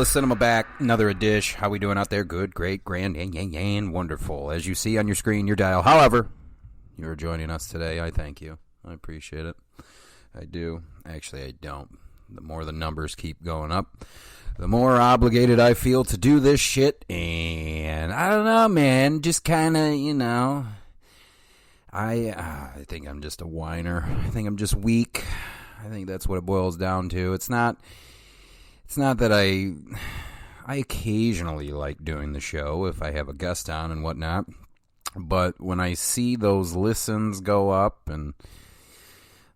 Endless Cinema back, another edition. How we doing out there? Good, great, grand, and wonderful. As you see on your screen, your dial. However, you're joining us today. I thank you. I appreciate it. I do. Actually, I don't. The more the numbers keep going up, the more obligated I feel to do this shit. And I don't know, man. Just kind of, you know, I think I'm just a whiner. I think I'm just weak. I think that's what it boils down to. It's not that I occasionally like doing the show if I have a guest on and whatnot, but when I see those listens go up and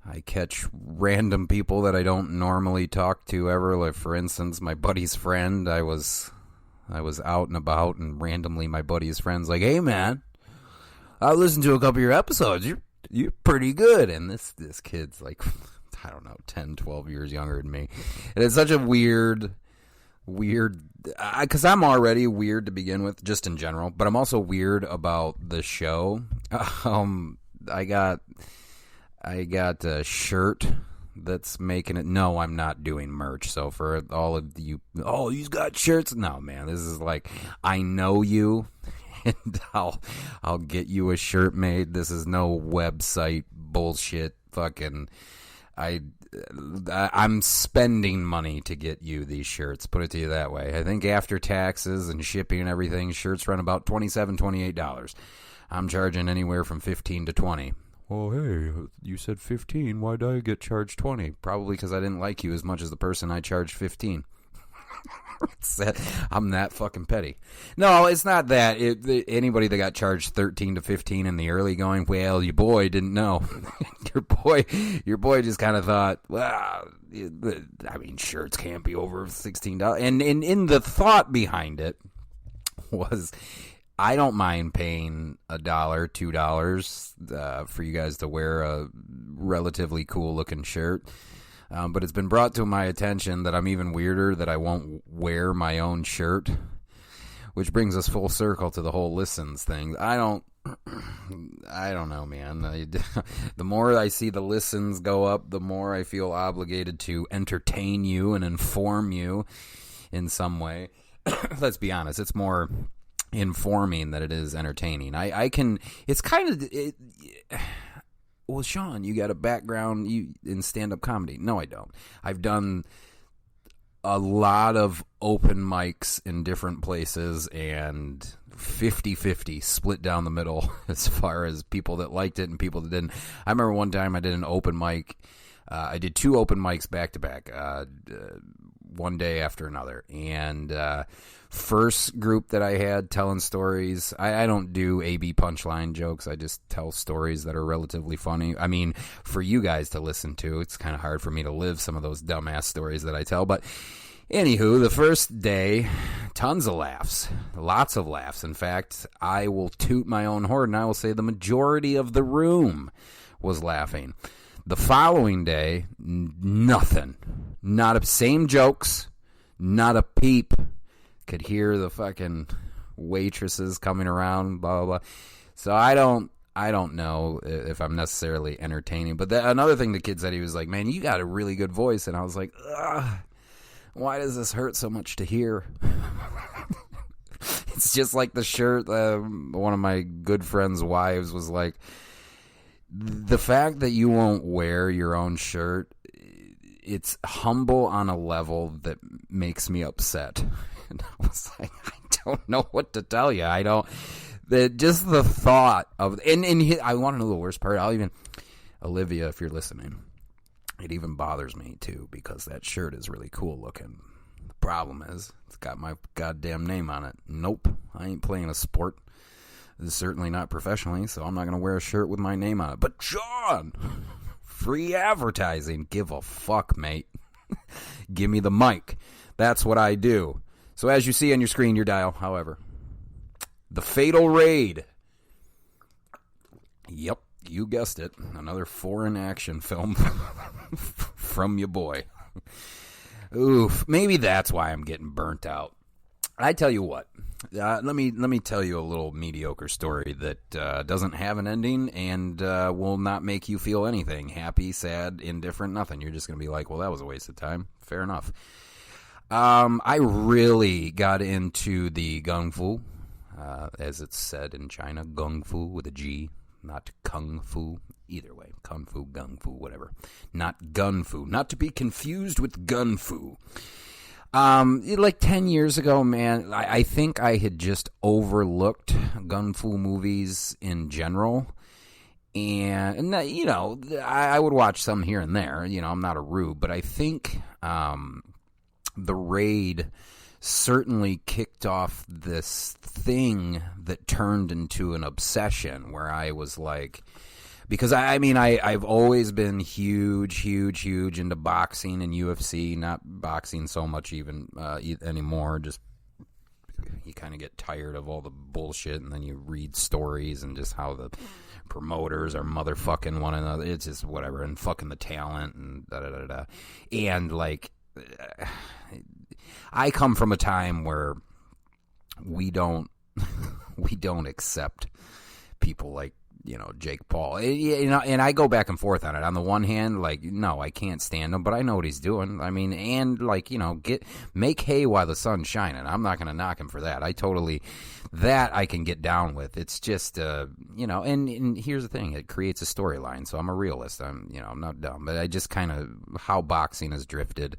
I catch random people that I don't normally talk to ever, like for instance, my buddy's friend, I was out and about and randomly my buddy's friend's like, "Hey man, I listened to a couple of your episodes. You're pretty good." And this kid's like, I don't know, 10, 12 years younger than me. And it's such a weird, because I'm already weird to begin with, just in general, but I'm also weird about the show. I got a shirt that's making it. No, I'm not doing merch. So for all of you, oh, you've got shirts. No, man, this is like, I know you, and I'll get you a shirt made. This is no website bullshit. Fucking, I'm spending money to get you these shirts. Put it to you that way. I think after taxes and shipping and everything, shirts run about $27, $28. I'm charging anywhere from $15 to $20. Well, hey, you said 15. Why did I get charged 20? Probably because I didn't like you as much as the person I charged 15. I'm that fucking petty. No, it's not that. Anybody that got charged 13 to 15 in the early going, well, your boy didn't know. your boy just kind of thought, well, I mean, shirts can't be over $16. And in the thought behind it was, I don't mind paying $1, $2 for you guys to wear a relatively cool looking shirt. But it's been brought to my attention that I'm even weirder that I won't wear my own shirt, which brings us full circle to the whole listens thing. I don't know, man. The more I see the listens go up, the more I feel obligated to entertain you and inform you in some way. Let's be honest, it's more informing than it is entertaining. It's kind of... Well, Sean, you got a background in stand-up comedy. No, I don't. I've done a lot of open mics in different places and 50-50 split down the middle as far as people that liked it and people that didn't. I remember one time I did an open mic. I did 2 open mics back-to-back, one day after another. And first group that I had telling stories, I don't do A-B punchline jokes. I just tell stories that are relatively funny. I mean, for you guys to listen to, it's kind of hard for me to live some of those dumbass stories that I tell. But anywho, the first day, tons of laughs, lots of laughs. In fact, I will toot my own horn and I will say the majority of the room was laughing. The following day, nothing. Same jokes, not a peep. Could hear the fucking waitresses coming around, blah, blah, blah. So I don't know if I'm necessarily entertaining. But another thing the kid said, he was like, man, you got a really good voice. And I was like, ugh, why does this hurt so much to hear? It's just like the shirt. One of my good friend's wives was like, the fact that you won't wear your own shirt, it's humble on a level that makes me upset. And I was like, I don't know what to tell you. Just the thought of, and I want to know the worst part. Olivia, if you're listening, it even bothers me too, because that shirt is really cool looking. The problem is, it's got my goddamn name on it. Nope, I ain't playing a sport. Certainly not professionally, so I'm not going to wear a shirt with my name on it. But John, free advertising. Give a fuck, mate. Give me the mic. That's what I do. So as you see on your screen, your dial, however, The Fatal Raid. Yep, you guessed it. Another foreign action film from your boy. Oof, maybe that's why I'm getting burnt out. I tell you what, let me tell you a little mediocre story that doesn't have an ending and will not make you feel anything. Happy, sad, indifferent, nothing. You're just going to be like, well, that was a waste of time. Fair enough. I really got into the Gung Fu, as it's said in China, Gung Fu with a G, not Kung Fu. Either way, Kung Fu, Gung Fu, whatever. Not Gun Fu, not to be confused with Gun Fu. Like 10 years ago, man, I think I had just overlooked Gun Fu movies in general. And you know, I would watch some here and there. You know, I'm not a rube, but I think The Raid certainly kicked off this thing that turned into an obsession where I was like, because I've always been huge into boxing and UFC, not boxing so much even anymore. Just you kind of get tired of all the bullshit, and then you read stories and just how the promoters are motherfucking one another. It's just whatever, and fucking the talent and da-da-da-da. And like, I come from a time where we don't accept people like, you know, Jake Paul. You know, and I go back and forth on it. On the one hand, like, no, I can't stand him, but I know what he's doing. I mean, and like, you know, make hay while the sun's shining. I'm not going to knock him for that. I can get down with. It's just, you know, and here's the thing. It creates a storyline. So I'm a realist. I'm not dumb, but I just kind of, how boxing has drifted.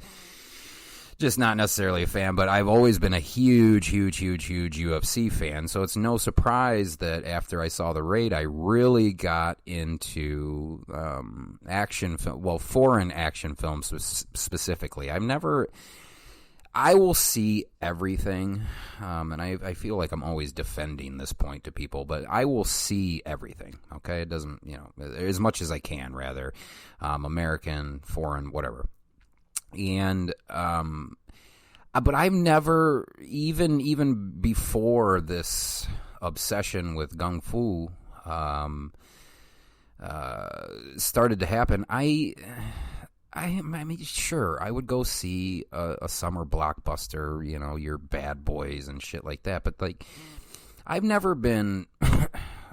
Just not necessarily a fan, but I've always been a huge UFC fan. So it's no surprise that after I saw The Raid, I really got into action film, well, foreign action films specifically. I will see everything, and I feel like I'm always defending this point to people, but I will see everything, okay? It doesn't, you know, as much as I can, rather, American, foreign, whatever. And but I've never, even before this obsession with Gung Fu started to happen, I mean, sure, I would go see a summer blockbuster, you know, your Bad Boys and shit like that, but like, I've never been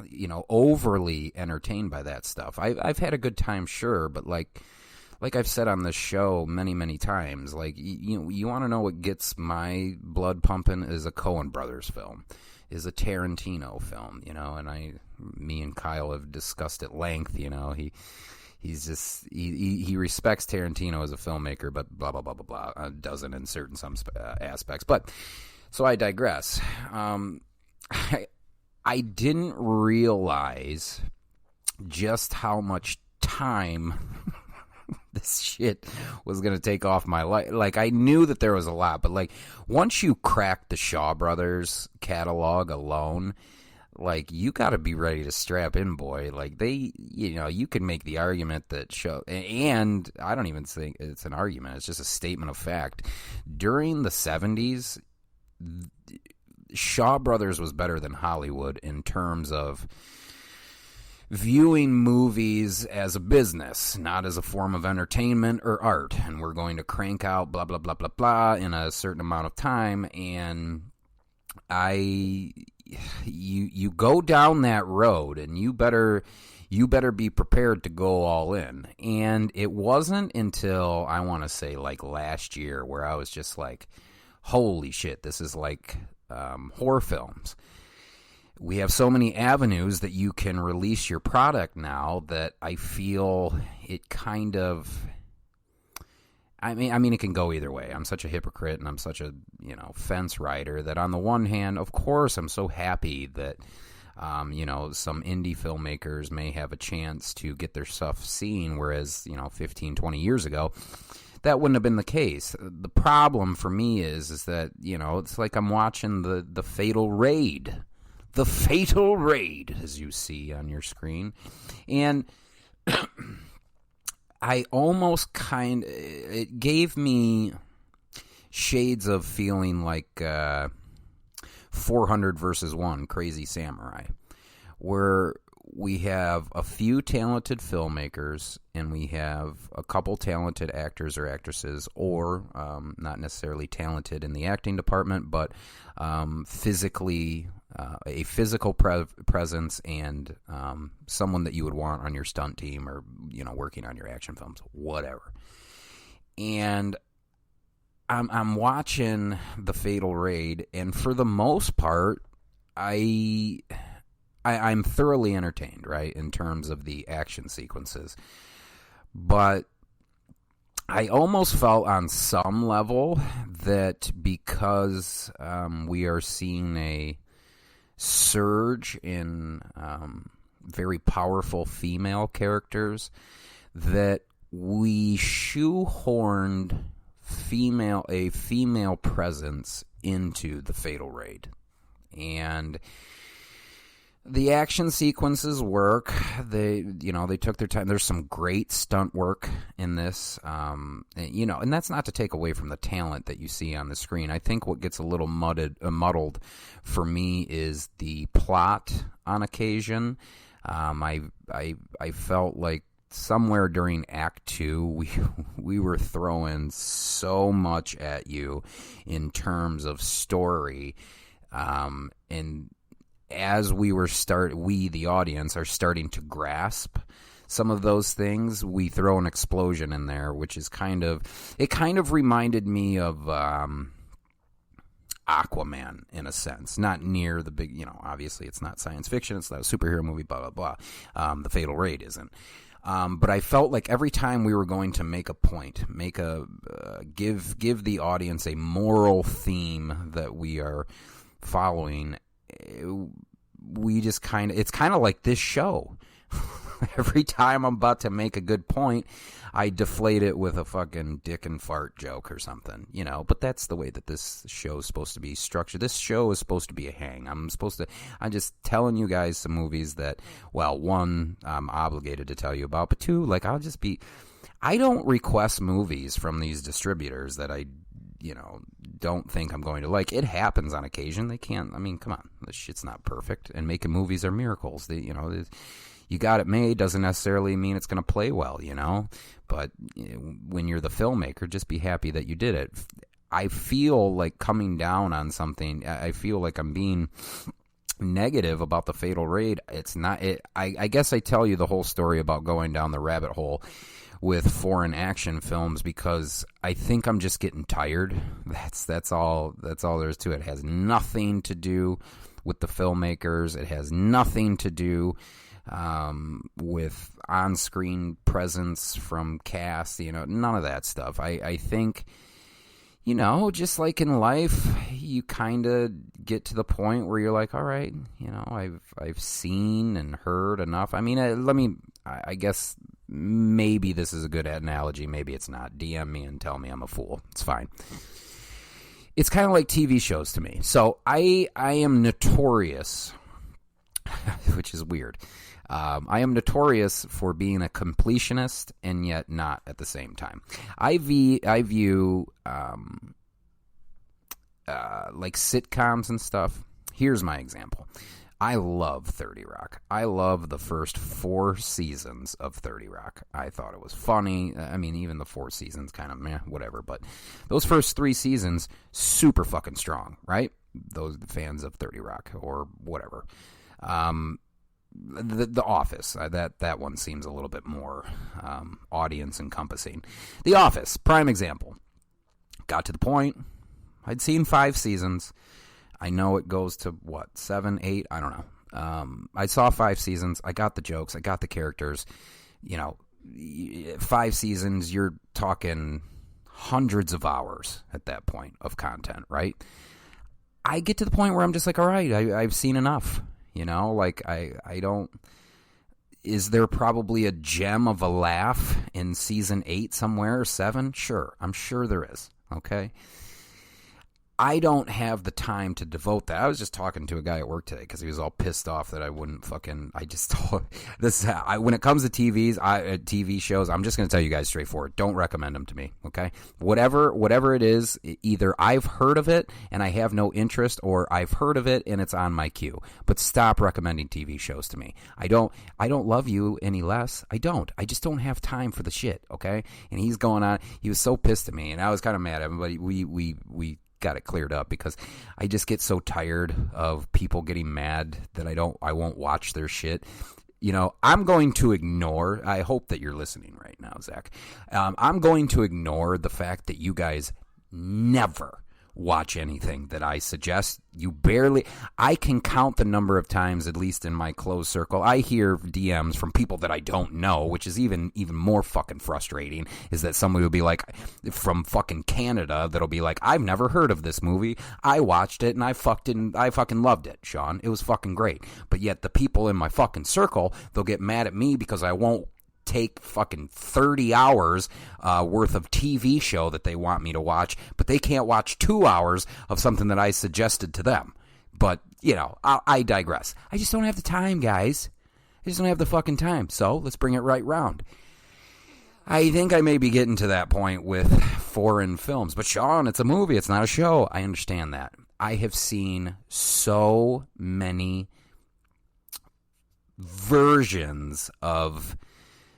you know, overly entertained by that stuff. I've had a good time, sure, but like I've said on this show many times, like, you want to know what gets my blood pumping is a Coen Brothers film, is a Tarantino film, you know, and me and Kyle have discussed at length, you know, he respects Tarantino as a filmmaker, but blah, blah, blah, blah, blah, doesn't in certain some aspects. But, so I digress. I didn't realize just how much time this shit was going to take off my life. Like, I knew that there was a lot, but like, once you crack the Shaw Brothers catalog alone, like, you got to be ready to strap in, boy. Like, you know, you can make the argument that and I don't even think it's an argument, it's just a statement of fact. During the 70s, Shaw Brothers was better than Hollywood in terms of viewing movies as a business, not as a form of entertainment or art. And we're going to crank out blah, blah, blah, blah, blah in a certain amount of time. And you go down that road, and you better be prepared to go all in. And it wasn't until, I want to say, like last year, where I was just like, holy shit, this is like horror films. We have so many avenues that you can release your product now that I feel it kind of, I mean, it can go either way. I'm such a hypocrite, and I'm such a, you know, fence rider, that on the one hand, of course, I'm so happy that, you know, some indie filmmakers may have a chance to get their stuff seen, whereas, you know, 15, 20 years ago, that wouldn't have been the case. The problem for me is that, you know, it's like I'm watching the Fatal Raid. The Fatal Raid, as you see on your screen. And I almost it gave me shades of feeling like 400 versus 1, Crazy Samurai, where we have a few talented filmmakers, and we have a couple talented actors or actresses, or not necessarily talented in the acting department, but physically, a physical presence, and someone that you would want on your stunt team, or, you know, working on your action films, whatever. And I'm watching The Fatal Raid, and for the most part, I'm thoroughly entertained, right, in terms of the action sequences. But I almost felt on some level that because we are seeing a surge in very powerful female characters, that we shoehorned a female presence into The Fatal Raid. And the action sequences work. They took their time. There's some great stunt work in this, and that's not to take away from the talent that you see on the screen. I think what gets a little muddled for me is the plot on occasion. I felt like somewhere during Act 2, we were throwing so much at you in terms of story, and as we the audience, are starting to grasp some of those things, we throw an explosion in there, which is kind of reminded me of Aquaman in a sense. Not near the big, obviously it's not science fiction, it's not a superhero movie, blah, blah, blah. The Fatal Raid isn't. But I felt like every time we were going to make a point, give the audience a moral theme that we are following, we just it's kind of like this show. Every time I'm about to make a good point, I deflate it with a fucking dick and fart joke or something, but that's the way that this show is supposed to be structured. This show is supposed to be a hang. I'm just telling you guys some movies that, well, one, I'm obligated to tell you about, but two, I don't request movies from these distributors that I don't think I'm going to like. It happens on occasion. They can't, come on, this shit's not perfect, and making movies are miracles. You got it made doesn't necessarily mean it's going to play well, but when you're the filmmaker, just be happy that you did it. I feel like coming down on something, I feel like I'm being negative about The Fatal Raid. It's not it. I guess I tell you the whole story about going down the rabbit hole with foreign action films because I think I'm just getting tired. That's all there is to it. It has nothing to do with the filmmakers. It has nothing to do with on-screen presence from cast, none of that stuff. I think, just like in life, you kind of get to the point where you're like, all right, I've seen and heard enough. I guess maybe this is a good analogy. Maybe it's not. DM me and tell me I'm a fool. It's fine. It's kind of like TV shows to me. So I am notorious, which is weird. I am notorious for being a completionist and yet not at the same time. I view like sitcoms and stuff. Here's my example. I love 30 Rock. I love the first 4 seasons of 30 Rock. I thought it was funny. Even the 4 seasons kind of meh, whatever. But those first 3 seasons, super fucking strong, right? Those fans of 30 Rock or whatever. The Office, that one seems a little bit more audience encompassing. The Office, prime example. Got to the point. I'd seen 5 seasons. I know it goes to, 7, 8? I don't know. I saw 5 seasons. I got the jokes. I got the characters. 5 seasons, you're talking hundreds of hours at that point of content, right? I get to the point where I'm just like, all right, I've seen enough. I don't... Is there probably a gem of a laugh in season 8 somewhere, or 7? Sure. I'm sure there is. Okay? I don't have the time to devote that. I was just talking to a guy at work today because he was all pissed off that I wouldn't fucking... I just told... when it comes to TV shows, I'm just going to tell you guys straightforward. Don't recommend them to me, okay? Whatever it is, either I've heard of it and I have no interest, or I've heard of it and it's on my queue. But stop recommending TV shows to me. I don't love you any less. I don't. I just don't have time for the shit, okay? And he's going on... He was so pissed at me, and I was kind of mad at him, but we got it cleared up because I just get so tired of people getting mad that I won't watch their shit. I'm going to ignore, I hope that you're listening right now, Zach. I'm going to ignore the fact that you guys never watch anything that I suggest. I can count the number of times, at least in my close circle, I hear DMs from people that I don't know, which is even more fucking frustrating, is that somebody will be like, from fucking Canada, that'll be like, I've never heard of this movie. I watched it and I fucking loved it, Sean. It was fucking great. But yet the people in my fucking circle, they'll get mad at me because I won't take fucking 30 hours worth of TV show that they want me to watch, but they can't watch 2 hours of something that I suggested to them. But, I digress. I just don't have the time, guys. I just don't have the fucking time. So let's bring it right round. I think I may be getting to that point with foreign films. But Sean, it's a movie. It's not a show. I understand that. I have seen so many versions of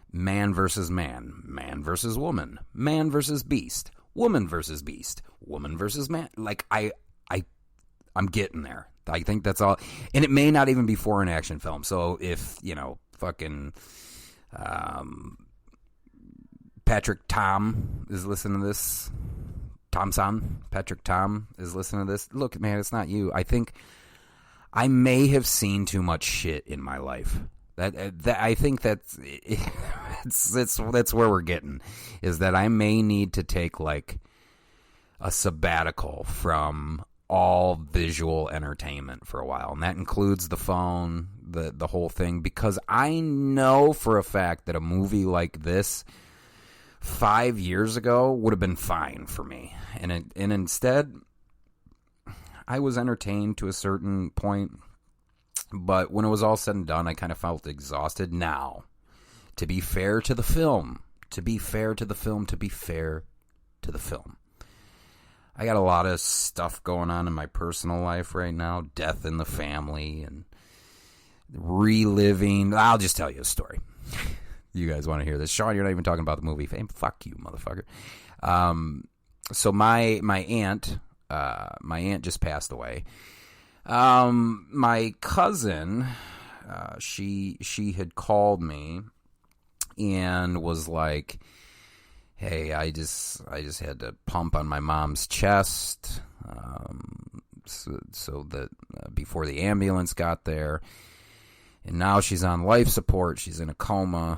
man versus man, man versus woman, man versus beast, woman versus beast, woman versus man. Like, I'm getting there. I think that's all. And it may not even be foreign action film. So if, fucking Patrick Tom is listening to this, Patrick Tom is listening to this, look, man, it's not you. I think I may have seen too much shit in my life. That I think that's where we're getting, is that I may need to take like a sabbatical from all visual entertainment for a while, and that includes the phone, the whole thing, because I know for a fact that a movie like this 5 years ago would have been fine for me, and instead I was entertained to a certain point. But when it was all said and done, I kind of felt exhausted. Now, to be fair to the film, I got a lot of stuff going on in my personal life right now. Death in the family and reliving. I'll just tell you a story. You guys want to hear this. Sean, you're not even talking about the movie. Fuck you, motherfucker. So my aunt just passed away. My cousin, she had called me and was like, hey, I just had to pump on my mom's chest, so that before the ambulance got there, and now she's on life support. She's in a coma.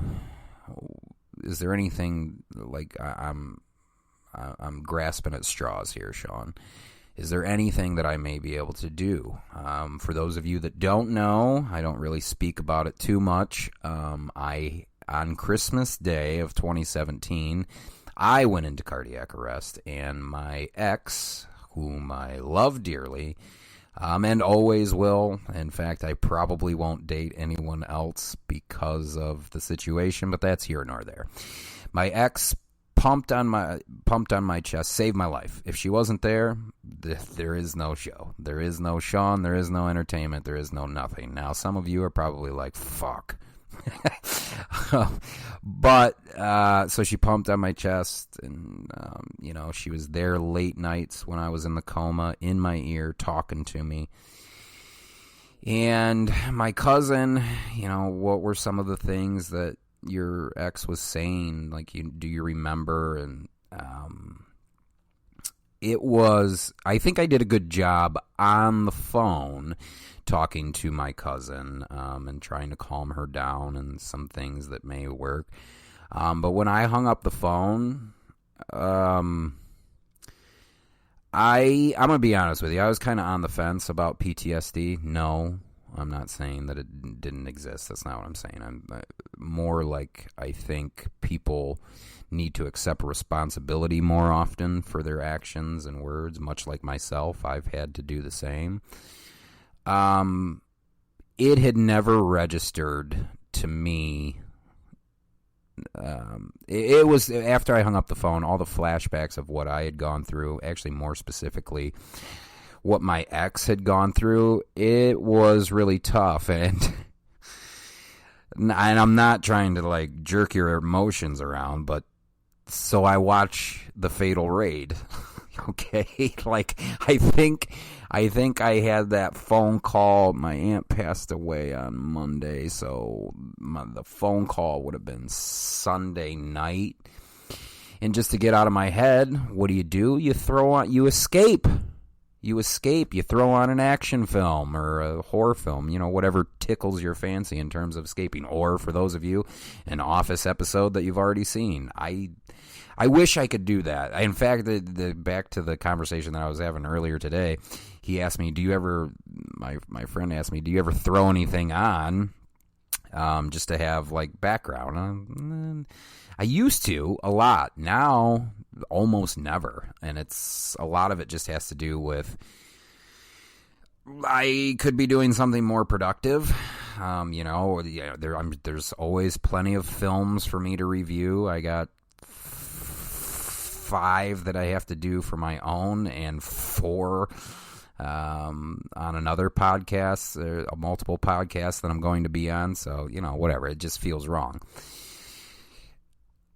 Is there anything, like, I'm grasping at straws here, Sean. Is there anything that I may be able to do? For those of you that don't know, I don't really speak about it too much. On Christmas Day of 2017, I went into cardiac arrest, and my ex, whom I love dearly, and always will. In fact, I probably won't date anyone else because of the situation, but that's here nor there. My ex pumped on my chest, saved my life. If she wasn't there, there is no show. There is no Sean. There is no entertainment. There is no nothing. Now, some of you are probably like, fuck. But, so she pumped on my chest, and, she was there late nights when I was in the coma, in my ear, talking to me. And my cousin, what were some of the things that your ex was saying? Like, do you remember? And it was, I think I did a good job on the phone talking to my cousin and trying to calm her down and some things that may work. But when I hung up the phone, I'm going to be honest with you. I was kind of on the fence about PTSD. No, I'm not saying that it didn't exist. That's not what I'm saying. I'm more like, I think people need to accept responsibility more often for their actions and words, much like myself. I've had to do the same. It had never registered to me. It was after I hung up the phone, all the flashbacks of what I had gone through, actually more specifically what my ex had gone through. It was really tough, and I'm not trying to like jerk your emotions around, but so I watch The Fatal Raid. Okay, like I think I had that phone call. My aunt passed away on Monday, so the phone call would have been Sunday night. And just to get out of my head, what do? You escape. You escape. You throw on an action film or a horror film, whatever tickles your fancy in terms of escaping. Or for those of you, an Office episode that you've already seen. I wish I could do that. In fact, back to the conversation that I was having earlier today, he asked me, my friend asked me, do you ever throw anything on just to have like background? I used to a lot. Now, almost never. And a lot of it just has to do with I could be doing something more productive. There's always plenty of films for me to review. I got 5 that I have to do for my own and 4 on another podcast, multiple podcasts that I'm going to be on. So, whatever. It just feels wrong.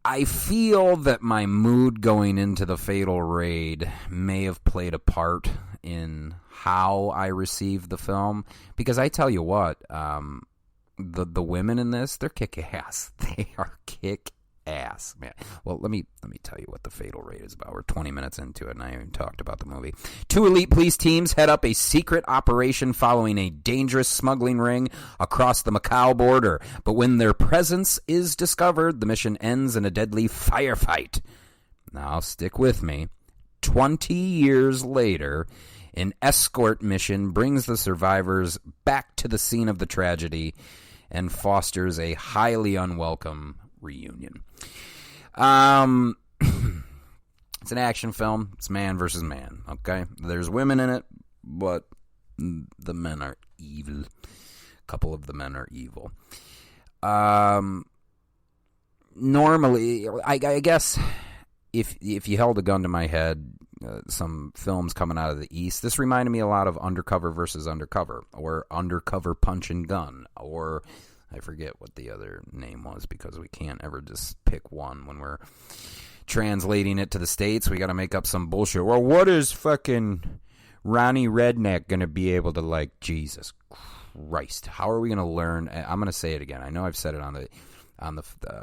I feel that my mood going into the Fatal Raid may have played a part in how I received the film, because I tell you what, the women in this, they're kick-ass. They are kick-ass, man. Well, let me tell you what the Fatal Raid is about. We're 20 minutes into it, and I haven't even talked about the movie. 2 elite police teams head up a secret operation following a dangerous smuggling ring across the Macau border. But when their presence is discovered, the mission ends in a deadly firefight. Now, stick with me. 20 years later, an escort mission brings the survivors back to the scene of the tragedy and fosters a highly unwelcome reunion. It's an action film. It's man versus man, okay? There's women in it, but the men are evil. A couple of the men are evil. Normally, I guess if you held a gun to my head, some films coming out of the East, this reminded me a lot of Undercover versus Undercover, or Undercover Punch and Gun, or I forget what the other name was, because we can't ever just pick one when we're translating it to the States. We got to make up some bullshit. Well, what is fucking Ronnie Redneck going to be able to like? Jesus Christ. How are we going to learn? I'm going to say it again. I know I've said it on the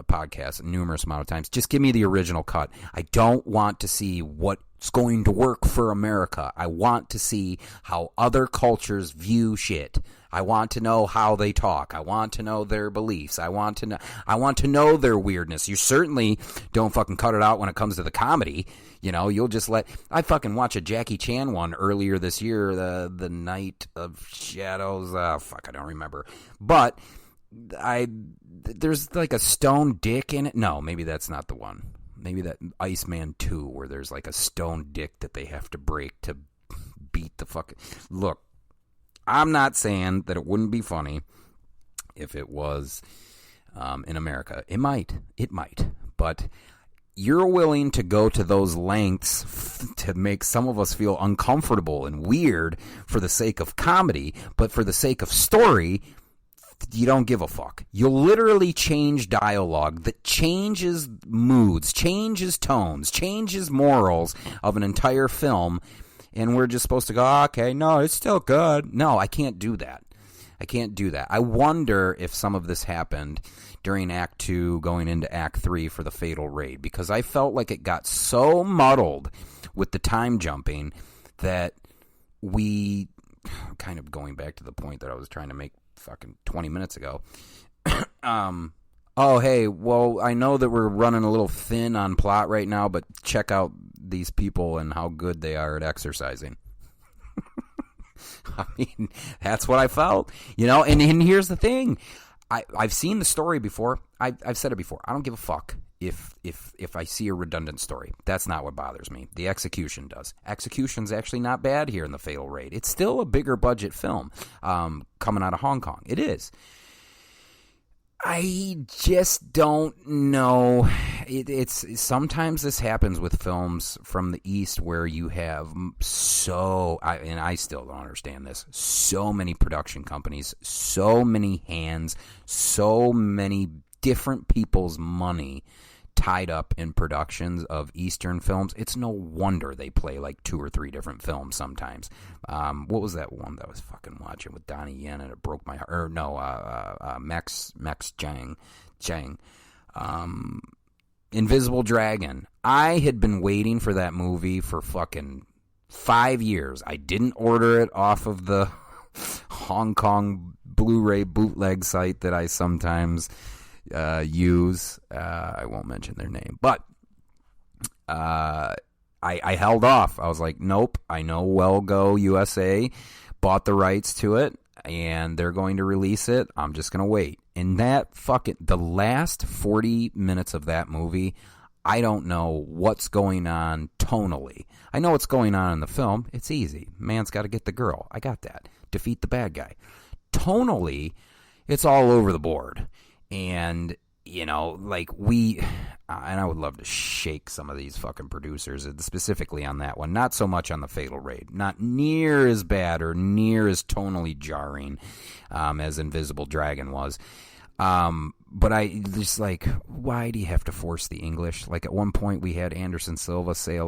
podcast numerous amount of times. Just give me the original cut. I don't want to see what's going to work for America. I want to see how other cultures view shit. I want to know how they talk. I want to know their beliefs. I want to know their weirdness. You certainly don't fucking cut it out when it comes to the comedy. You'll just I fucking watched a Jackie Chan one earlier this year, the Night of Shadows. I don't remember. But there's like a stone dick in it. No, maybe that's not the one. Maybe that Iceman 2, where there's like a stone dick that they have to break to beat the fucking... Look, I'm not saying that it wouldn't be funny if it was in America. It might. But you're willing to go to those lengths to make some of us feel uncomfortable and weird for the sake of comedy, but for the sake of story, you don't give a fuck. You'll literally change dialogue that changes moods, changes tones, changes morals of an entire film, and we're just supposed to go, oh, okay, no, it's still good. No, I can't do that. I wonder if some of this happened during Act 2 going into Act 3 for the Fatal Raid, because I felt like it got so muddled with the time jumping that we, kind of going back to the point that I was trying to make fucking 20 minutes ago. Oh, hey, well, I know that we're running a little thin on plot right now, but check out these people and how good they are at exercising. I mean, that's what I felt, and here's the thing. I've seen the story before. I've said it before. I don't give a fuck if I see a redundant story. That's not what bothers me. The execution does. Execution's actually not bad here in the Fatal Raid. It's still a bigger budget film coming out of Hong Kong. It is. I just don't know. It's sometimes this happens with films from the East where you have and I still don't understand this, so many production companies, so many hands, so many different people's money tied up in productions of Eastern films. It's no wonder they play like 2 or 3 different films sometimes. What was that one that I was fucking watching with Donnie Yen and it broke my heart? Or no, Max Chang. Invisible Dragon. I had been waiting for that movie for fucking 5 years. I didn't order it off of the Hong Kong Blu-ray bootleg site that I sometimes use. I won't mention their name, but I held off. I was like, nope, I know Well Go USA bought the rights to it, and they're going to release it. I'm just going to wait. And the last 40 minutes of that movie, I don't know what's going on tonally. I know what's going on in the film. It's easy. Man's got to get the girl. I got that. Defeat the bad guy. Tonally, it's all over the board. And, you know, like and I would love to shake some of these fucking producers, specifically on that one. Not so much on the Fatal Raid. Not near as bad or near as tonally jarring as Invisible Dragon was. But I just like, why do you have to force the English? Like at one point we had Anderson Silva say,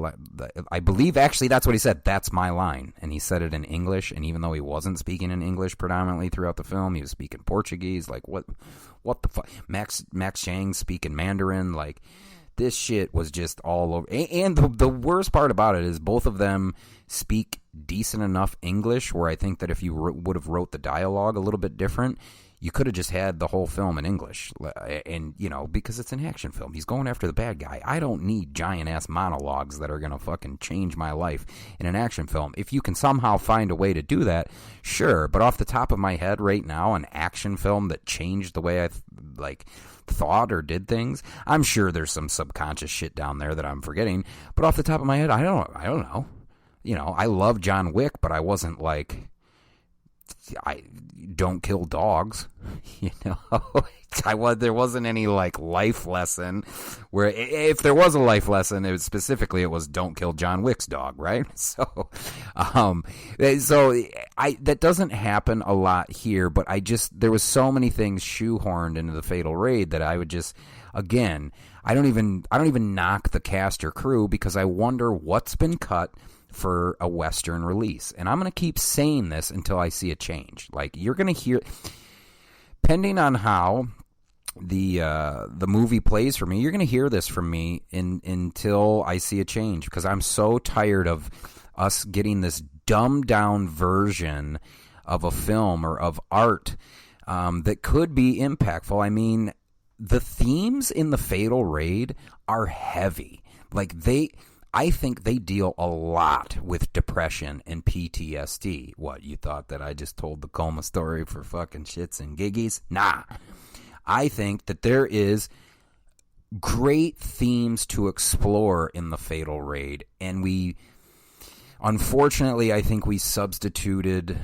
I believe actually that's what he said, that's my line. And he said it in English, and even though he wasn't speaking in English predominantly throughout the film, he was speaking Portuguese. Like what the fuck? Max Chang speaking Mandarin. Like this shit was just all over. And the worst part about it is both of them speak decent enough English where I think that if you would have wrote the dialogue a little bit different, you could have just had the whole film in English. And, you know, because it's an action film. He's going after the bad guy. I don't need giant-ass monologues that are going to fucking change my life in an action film. If you can somehow find a way to do that, sure. But off the top of my head right now, an action film that changed the way I, thought or did things, I'm sure there's some subconscious shit down there that I'm forgetting. But off the top of my head, I don't know. You know, I love John Wick, but I wasn't like... I don't kill dogs, you know. There wasn't any like life lesson where if there was a life lesson, it was don't kill John Wick's dog, right? So that doesn't happen a lot here, but there was so many things shoehorned into the Fatal Raid that I would just, again, I don't even knock the cast or crew because I wonder what's been cut for a Western release. And I'm going to keep saying this until I see a change. Like, you're going to hear, depending on how the movie plays for me, you're going to hear this from me until I see a change, because I'm so tired of us getting this dumbed down version of a film or of art that could be impactful. I mean, the themes in the Fatal Raid are heavy. Like, I think they deal a lot with depression and PTSD. What, you thought that I just told the coma story for fucking shits and giggies? Nah. I think that there is great themes to explore in the Fatal Raid, and unfortunately, I think we substituted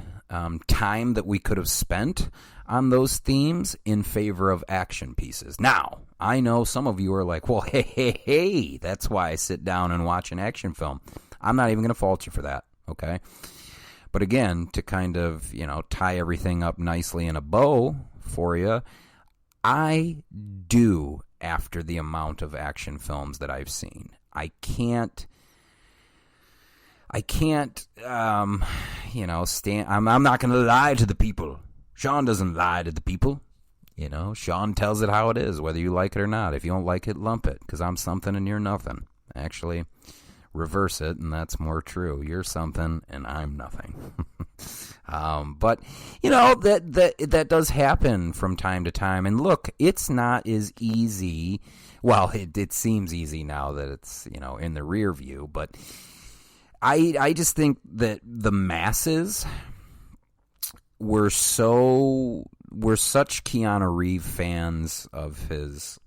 time that we could have spent on those themes in favor of action pieces. Now, I know some of you are like, well, hey, that's why I sit down and watch an action film. I'm not even going to fault you for that, okay? But again, to kind of, you know, tie everything up nicely in a bow for you, I do after the amount of action films that I've seen. I can't, you know, I'm not going to lie to the people. Sean doesn't lie to the people. You know, Sean tells it how it is, whether you like it or not. If you don't like it, lump it, because I'm something and you're nothing. Actually, reverse it, and that's more true. You're something and I'm nothing. But, you know, that does happen from time to time. And look, it's not as easy. Well, it seems easy now that it's, you know, in the rear view. But I just think that the masses were such Keanu Reeves fans of his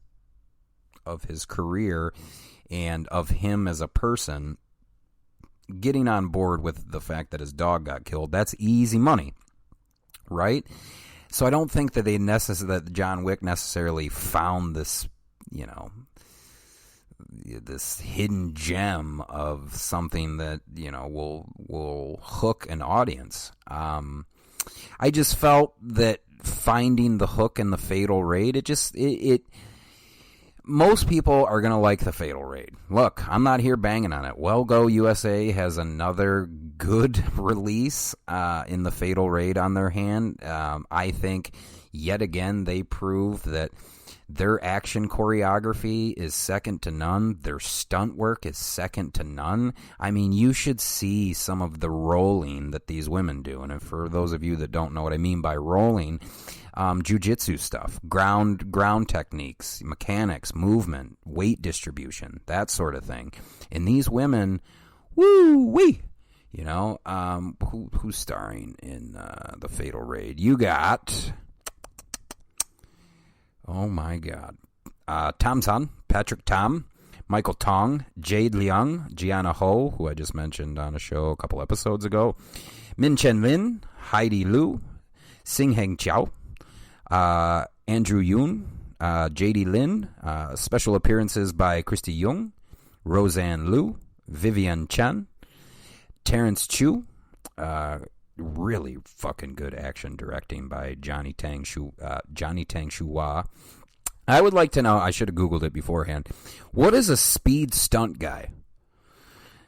career and of him as a person, getting on board with the fact that his dog got killed. That's easy money, right? So I don't think that that John Wick necessarily found this, you know, this hidden gem of something that, you know, will hook an audience. I just felt that finding the hook in the Fatal Raid, most people are going to like the Fatal Raid. Look, I'm not here banging on it. Well Go USA has another good release in the Fatal Raid on their hand. I think Yet again, they prove that their action choreography is second to none. Their stunt work is second to none. I mean, you should see some of the rolling that these women do. And for those of you that don't know what I mean by rolling, jiu-jitsu stuff, ground techniques, mechanics, movement, weight distribution, that sort of thing. And these women, woo-wee! You know, who's starring in The Fatal Raid? You got... Oh, my God. Tam San, Patrick Tam, Michael Tong, Jade Liang, Gianna Ho, who I just mentioned on a show a couple episodes ago, Min Chen Lin, Heidi Liu, Sing Heng Chiao, Andrew Yoon, J.D. Lin, special appearances by Christy Jung, Roseanne Liu, Vivian Chan, Terrence Chu, really fucking good action directing by Johnny Tang Shua. I would like to know, I should have Googled it beforehand, what is a speed stunt guy?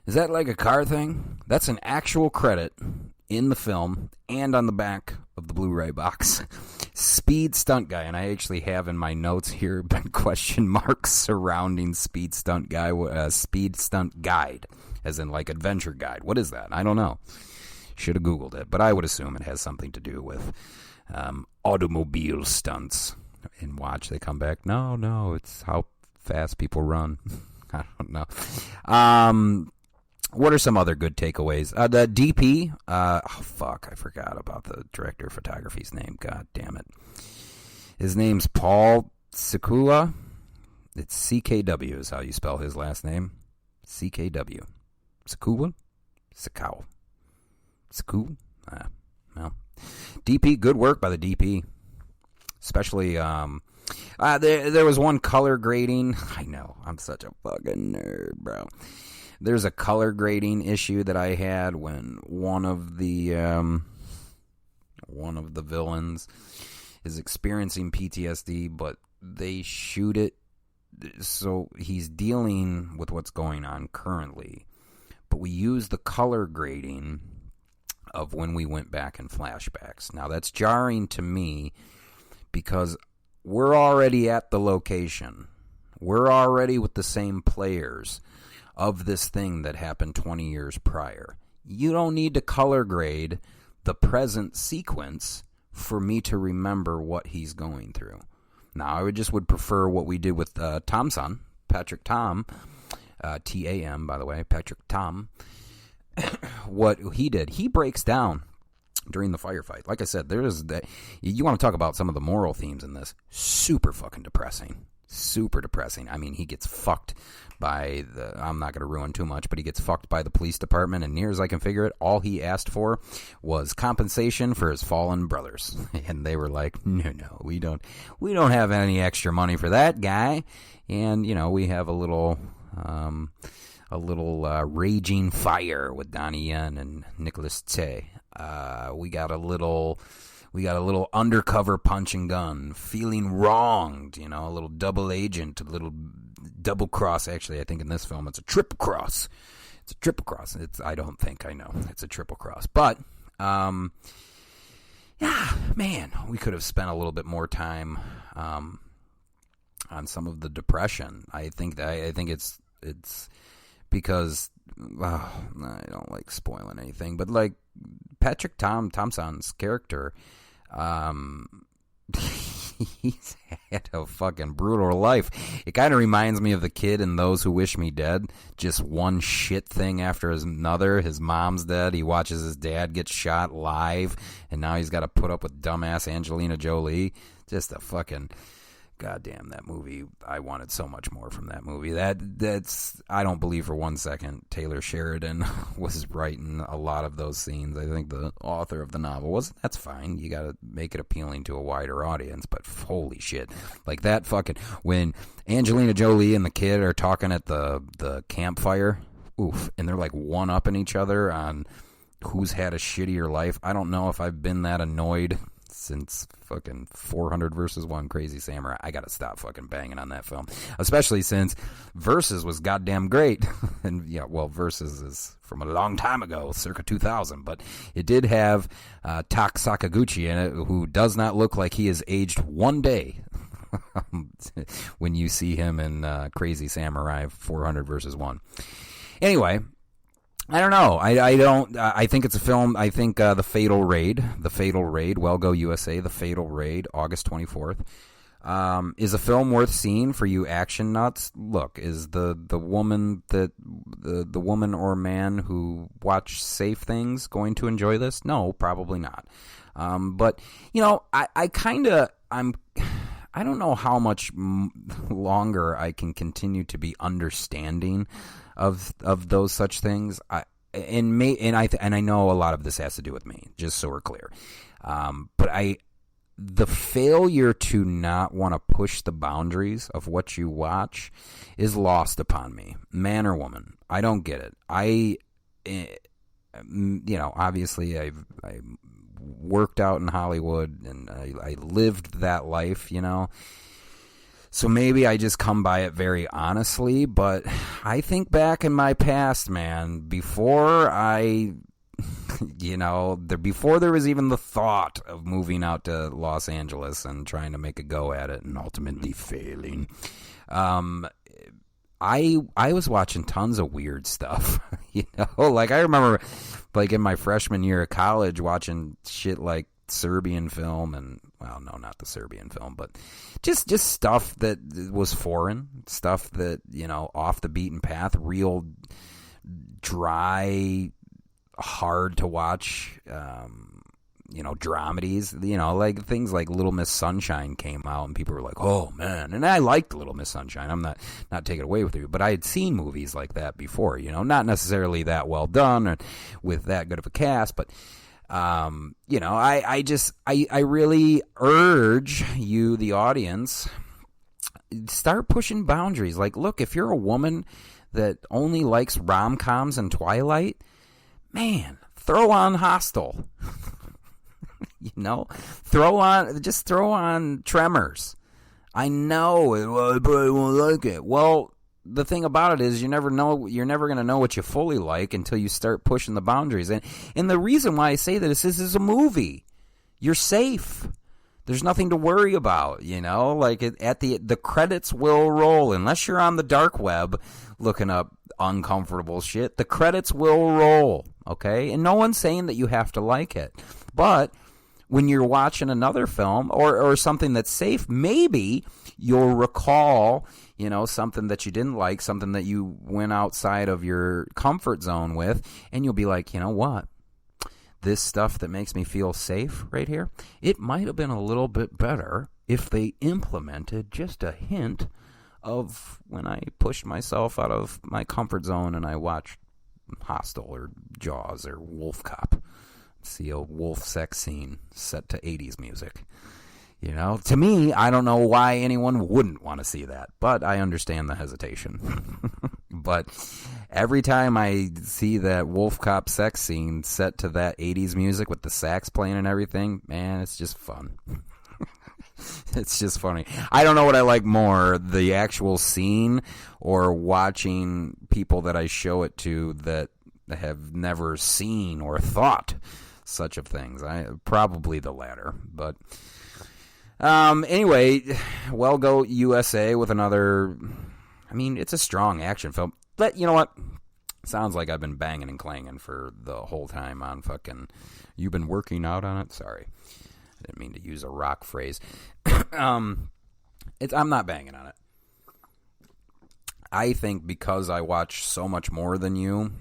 Is that like a car thing? That's an actual credit in the film and on the back of the Blu-ray box. Speed stunt guy, and I actually have in my notes here been question marks surrounding speed stunt guy, speed stunt guide, as in like adventure guide. What is that? I don't know. Should have Googled it, but I would assume it has something to do with automobile stunts. And watch, they come back. No, it's how fast people run. I don't know. What are some other good takeaways? The DP, I forgot about the director of photography's name. God damn it. His name's Paul Sikula. It's CKW is how you spell his last name. CKW. Sikula? Sikau. Cool. Well, DP, good work by the DP. Especially, there was one color grading. I know, I'm such a fucking nerd, bro. There's a color grading issue that I had when one of the villains is experiencing PTSD, but they shoot it so he's dealing with what's going on currently. But we use the color grading of when we went back in flashbacks. Now, that's jarring to me because we're already at the location. We're already with the same players of this thing that happened 20 years prior. You don't need to color grade the present sequence for me to remember what he's going through. Now, I would prefer what we did with Tam San, Patrick Tam, T-A-M, by the way, Patrick Tam. What he did, he breaks down during the firefight. Like I said, you want to talk about some of the moral themes in this. Super fucking depressing. Super depressing. I mean, he gets fucked by I'm not going to ruin too much, but he gets fucked by the police department, and near as I can figure it, all he asked for was compensation for his fallen brothers. And they were like, no, we don't have any extra money for that guy. And, you know, we have a little raging fire with Donnie Yen and Nicholas Tse. We got a little undercover punch and gun, feeling wronged, you know, a little double agent, a little double cross. Actually, I think in this film it's a triple cross. It's a triple cross. I don't think I know. It's a triple cross. But, yeah, man, we could have spent a little bit more time on some of the depression. I think it's because I don't like spoiling anything, but like Patrick Tam San's character, he's had a fucking brutal life. It kind of reminds me of the kid in Those Who Wish Me Dead. Just one shit thing after another. His mom's dead. He watches his dad get shot live, and now he's got to put up with dumbass Angelina Jolie. Just a fucking... goddamn, that movie, I wanted so much more from that movie. That's I don't believe for one second Taylor Sheridan was writing a lot of those scenes. I think the author of the novel was. That's fine. You gotta make it appealing to a wider audience, but holy shit. Like that fucking, when Angelina Jolie and the kid are talking at the campfire, oof, and they're like one-upping each other on who's had a shittier life. I don't know if I've been that annoyed since fucking 400 versus 1 Crazy Samurai. I gotta stop fucking banging on that film, especially since Versus was goddamn great. And yeah, well, Versus is from a long time ago, circa 2000, but it did have Tak Sakaguchi in it, who does not look like he has aged one day when you see him in Crazy Samurai 400 versus 1. Anyway, I don't know. I think it's a film. I think The Fatal Raid, Well Go USA, The Fatal Raid, August 24th, is a film worth seeing for you action nuts. Look, is the woman or man who watch safe things going to enjoy this? No, probably not. But you know, I don't know how much longer I can continue to be understanding of those such things. I know a lot of this has to do with me, just so we're clear. But the failure to not want to push the boundaries of what you watch is lost upon me, man or woman. I don't get it. Obviously I worked out in Hollywood and I lived that life, you know. So maybe I just come by it very honestly, but I think back in my past, man, before before there was even the thought of moving out to Los Angeles and trying to make a go at it and ultimately failing, I was watching tons of weird stuff, you know, like I remember like in my freshman year of college watching shit like Serbian film and, well, no, not the Serbian film, but just stuff that was foreign, stuff that, you know, off the beaten path, real dry, hard to watch, dramedies, you know, like things like Little Miss Sunshine came out and people were like, oh man, and I liked Little Miss Sunshine. I'm not taking it away with you, but I had seen movies like that before, you know, not necessarily that well done or with that good of a cast, but I really urge you, the audience, start pushing boundaries. Like, look, if you're a woman that only likes rom-coms and Twilight, man, throw on Hostel. You know, throw on Tremors. I know, I probably won't like it. Well, the thing about it is you're never going to know what you fully like until you start pushing the boundaries. And the reason why I say that is this is a movie. You're safe. There's nothing to worry about, you know? Like the credits will roll unless you're on the dark web looking up uncomfortable shit. The credits will roll, okay? And no one's saying that you have to like it. But when you're watching another film or something that's safe, maybe you'll recall, you know, something that you didn't like, something that you went outside of your comfort zone with, and you'll be like, you know what? This stuff that makes me feel safe right here, it might have been a little bit better if they implemented just a hint of when I pushed myself out of my comfort zone and I watched Hostel or Jaws or Wolf Cop. See a wolf sex scene set to 80s music. You know, to me, I don't know why anyone wouldn't want to see that, but I understand the hesitation. But every time I see that Wolf Cop sex scene set to that 80s music with the sax playing and everything, man, it's just fun. It's just funny. I don't know what I like more, the actual scene or watching people that I show it to that have never seen or thought such of things. Probably the latter, but anyway, Well Go USA with another, I mean, it's a strong action film. But you know what? Sounds like I've been banging and clanging for the whole time on fucking, you've been working out on it? Sorry. I didn't mean to use a rock phrase. I'm not banging on it. I think because I watch so much more than you,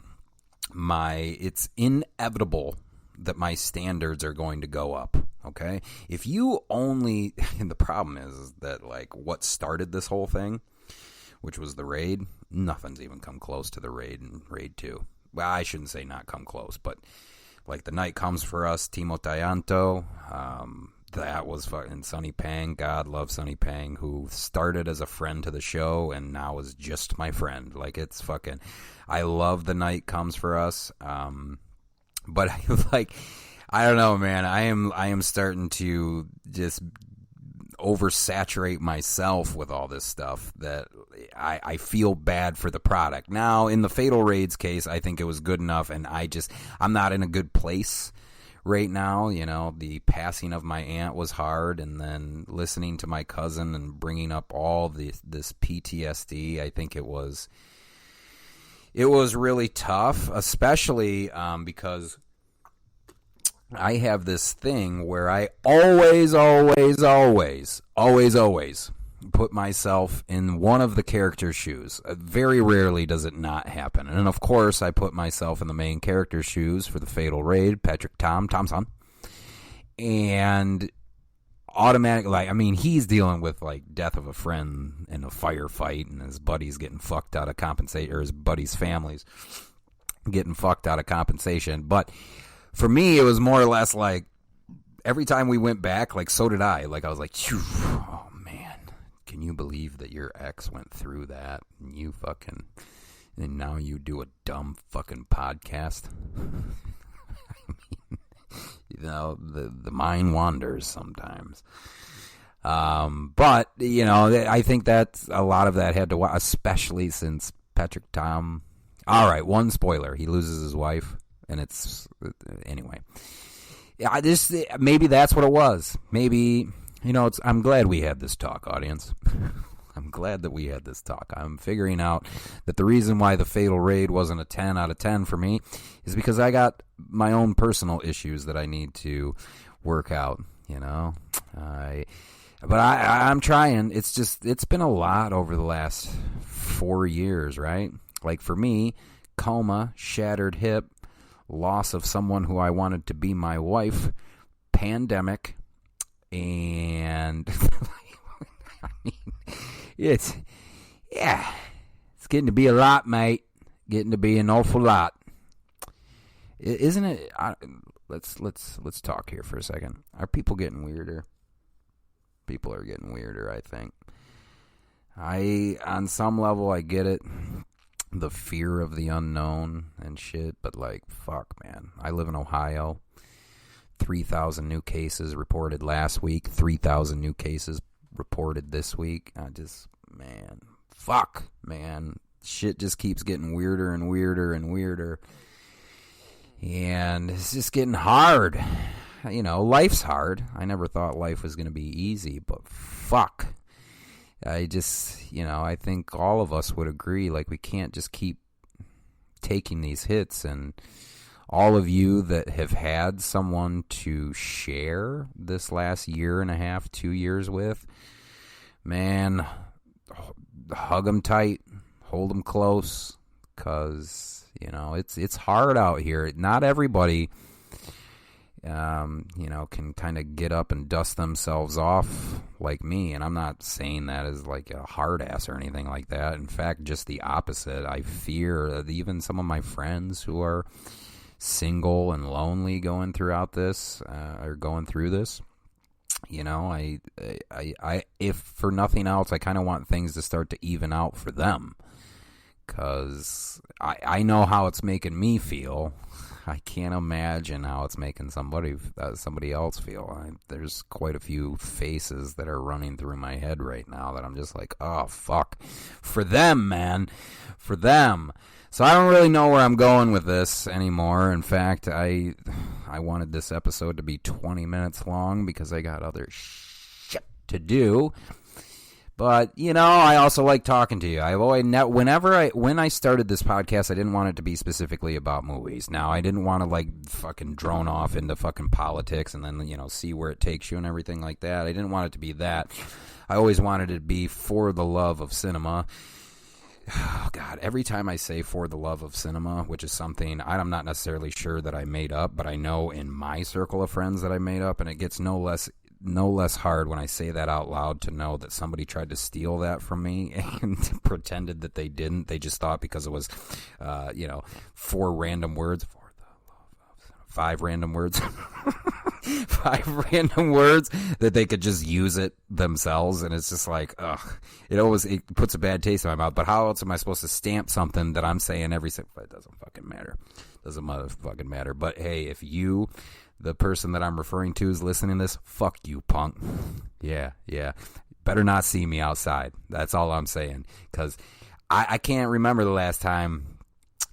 it's inevitable that my standards are going to go up. Okay, if you only, and the problem is that like what started this whole thing, which was the Raid, nothing's even come close to the Raid and Raid 2. Well, I shouldn't say not come close, but like The Night Comes for Us, Timo Tayanto, that was fucking Sonny Pang. God love Sonny Pang, who started as a friend to the show and now is just my friend. Like it's fucking, I love The Night Comes for Us, but I don't know, man. I am starting to just oversaturate myself with all this stuff that I feel bad for the product. Now, in the Fatal Raids case, I think it was good enough, and I'm not in a good place right now. You know, the passing of my aunt was hard, and then listening to my cousin and bringing up all this PTSD, I think it was really tough, especially because I have this thing where I always put myself in one of the character's shoes. Very rarely does it not happen. And of course, I put myself in the main character's shoes for the Fatal Raid, Patrick Thompson. And automatically, like, I mean, he's dealing with like death of a friend in a firefight, and his buddy's getting fucked out of compensation, or his buddy's family's getting fucked out of compensation. But for me, it was more or less like every time we went back, like, so did I. Like, I was like, oh man, can you believe that your ex went through that? And now you do a dumb fucking podcast? I mean, you know, the mind wanders sometimes. But, you know, I think that a lot of that had to, especially since Patrick Tom. All right, one spoiler. He loses his wife. And it's, anyway, maybe that's what it was. Maybe, you know, I'm glad we had this talk, audience. I'm glad that we had this talk. I'm figuring out that the reason why the Fatal Raid wasn't a 10 out of 10 for me is because I got my own personal issues that I need to work out, you know. But I'm trying. It's been a lot over the last 4 years, right? Like, for me, coma, shattered hip, loss of someone who I wanted to be my wife, pandemic, and I mean, it's getting to be a lot, mate. Getting to be an awful lot, isn't it? Let's talk here for a second. Are people getting weirder? People are getting weirder, I think. On some level, I get it. The fear of the unknown and shit, but like, fuck, man. I live in Ohio. 3,000 new cases reported last week. 3,000 new cases reported this week. Man, fuck, man. Shit just keeps getting weirder and weirder and weirder. And it's just getting hard. You know, life's hard. I never thought life was going to be easy, but fuck. I think all of us would agree, like, we can't just keep taking these hits. And all of you that have had someone to share this last year and a half, 2 years with, man, hug them tight, hold them close, because, you know, it's hard out here. Not everybody, you know, can kind of get up and dust themselves off like me. And I'm not saying that as like a hard ass or anything like that. In fact, just the opposite. I fear that even some of my friends who are single and lonely going through this, you know, I if for nothing else, I kind of want things to start to even out for them, because I know how it's making me feel. I can't imagine how it's making somebody else feel. There's quite a few faces that are running through my head right now that I'm just like, oh, fuck. For them, man. For them. So I don't really know where I'm going with this anymore. In fact, I wanted this episode to be 20 minutes long because I got other shit to do. But, you know, I also like talking to you. When I started this podcast, I didn't want it to be specifically about movies. Now, I didn't want to, like, fucking drone off into fucking politics and then, you know, see where it takes you and everything like that. I didn't want it to be that. I always wanted it to be for the love of cinema. Oh, God, every time I say for the love of cinema, which is something I'm not necessarily sure that I made up, but I know in my circle of friends that I made up, and it gets no less hard when I say that out loud to know that somebody tried to steal that from me and pretended that they didn't. They just thought because it was, 4 random words, 5 random words, 5 random words that they could just use it themselves. And it's just like, ugh, it puts a bad taste in my mouth. But how else am I supposed to stamp something that I'm saying every second? It doesn't fucking matter. Doesn't motherfucking matter. But hey, if you the person that I'm referring to is listening to this, fuck you, punk. Yeah. Better not see me outside. That's all I'm saying. Because I can't remember the last time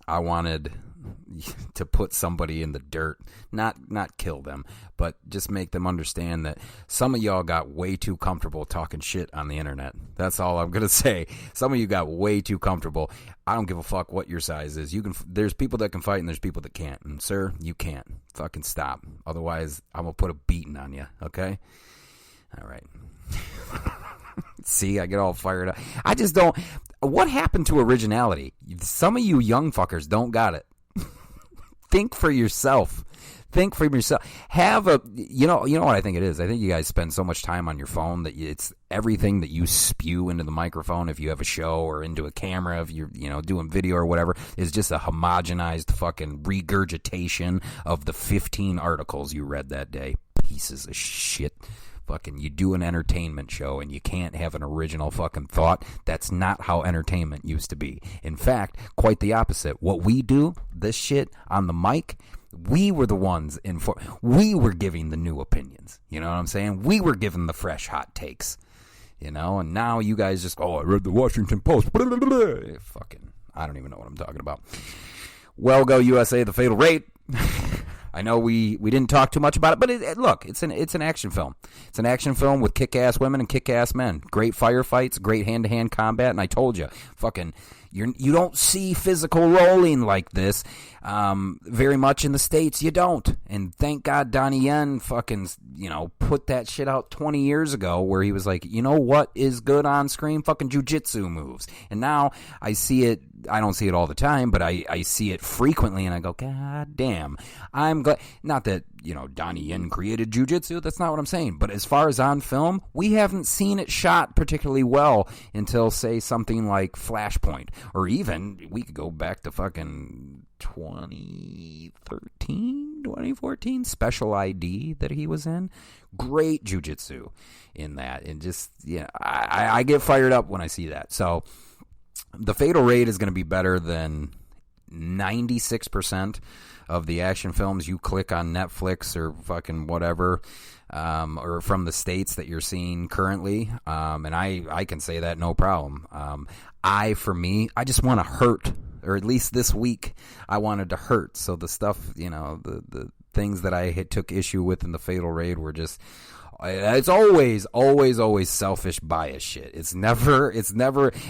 I wanted to put somebody in the dirt. Not kill them, but just make them understand that some of y'all got way too comfortable talking shit on the internet. That's all I'm going to say. Some of you got way too comfortable. I don't give a fuck what your size is. There's people that can fight and there's people that can't. And sir, you can't. Fucking stop. Otherwise, I'm going to put a beating on you, okay? All right. See, I get all fired up. I just don't. What happened to originality? Some of you young fuckers don't got it. Think for yourself. Think for yourself. Have a, you know what I think it is? I think you guys spend so much time on your phone that it's everything that you spew into the microphone, if you have a show, or into a camera, if you're, doing video or whatever, is just a homogenized fucking regurgitation of the 15 articles you read that day. Pieces of shit. Fucking, you do an entertainment show and you can't have an original fucking thought. That's not how entertainment used to be. In fact, quite the opposite. What we do, this shit on the mic, we were the ones we were giving the new opinions. You know what I'm saying? We were giving the fresh hot takes. And now you guys just, I read the Washington Post. Fucking, I don't even know what I'm talking about. Well, go USA, The Fatal Raid. I know we didn't talk too much about it, but look, it's an action film. It's an action film with kick-ass women and kick-ass men. Great firefights, great hand-to-hand combat, and I told you, fucking, you don't see physical rolling like this very much in the States. You don't. And thank God Donnie Yen fucking, put that shit out 20 years ago where he was like, you know what is good on screen? Fucking jiu-jitsu moves. And now I see it. I don't see it all the time, but I see it frequently, and I go, God damn. I'm glad. Not that, Donnie Yen created jiu-jitsu. That's not what I'm saying. But as far as on film, we haven't seen it shot particularly well until, say, something like Flashpoint. Or even, we could go back to fucking 2013, 2014, Special ID that he was in. Great jiu-jitsu in that. And just, I get fired up when I see that. So The Fatal Raid is going to be better than 96% of the action films you click on Netflix or fucking whatever, or from the States that you're seeing currently. And I can say that no problem. For me, I just want to hurt, or at least this week I wanted to hurt. So the stuff, the things that I took issue with in The Fatal Raid were just, it's always selfish bias shit. It's never,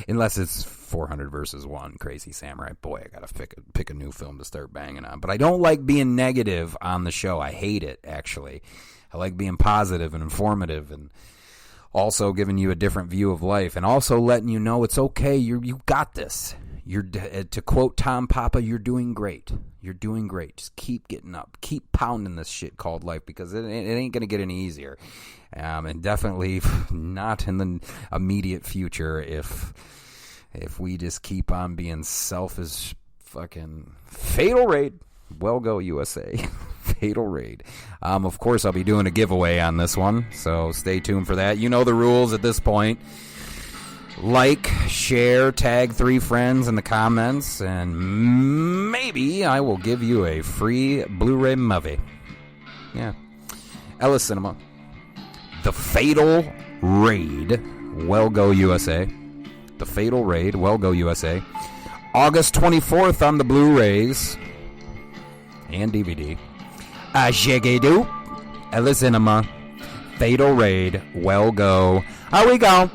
unless it's 400 versus 1, Crazy Samurai. Boy, I gotta pick a new film to start banging on. But I don't like being negative on the show. I hate it, actually. I like being positive and informative, and also giving you a different view of life, and also letting you know it's okay. You got this. To quote Tom Papa, you're doing great. You're doing great. Just keep getting up. Keep pounding this shit called life, because it ain't going to get any easier. And definitely not in the immediate future if we just keep on being selfish. Fucking Fatal Raid. Well, go USA. Fatal Raid. Of course, I'll be doing a giveaway on this one, so stay tuned for that. You know the rules at this point. Like, share, tag 3 friends in the comments, and maybe I will give you a free Blu-ray movie. Yeah. Ellis Cinema. The Fatal Raid. Well, go USA. The Fatal Raid. Well, go USA. August 24th on the Blu-rays and DVD. Shiggy-doo. Ellis Cinema. Fatal Raid. Well, go. Here we go.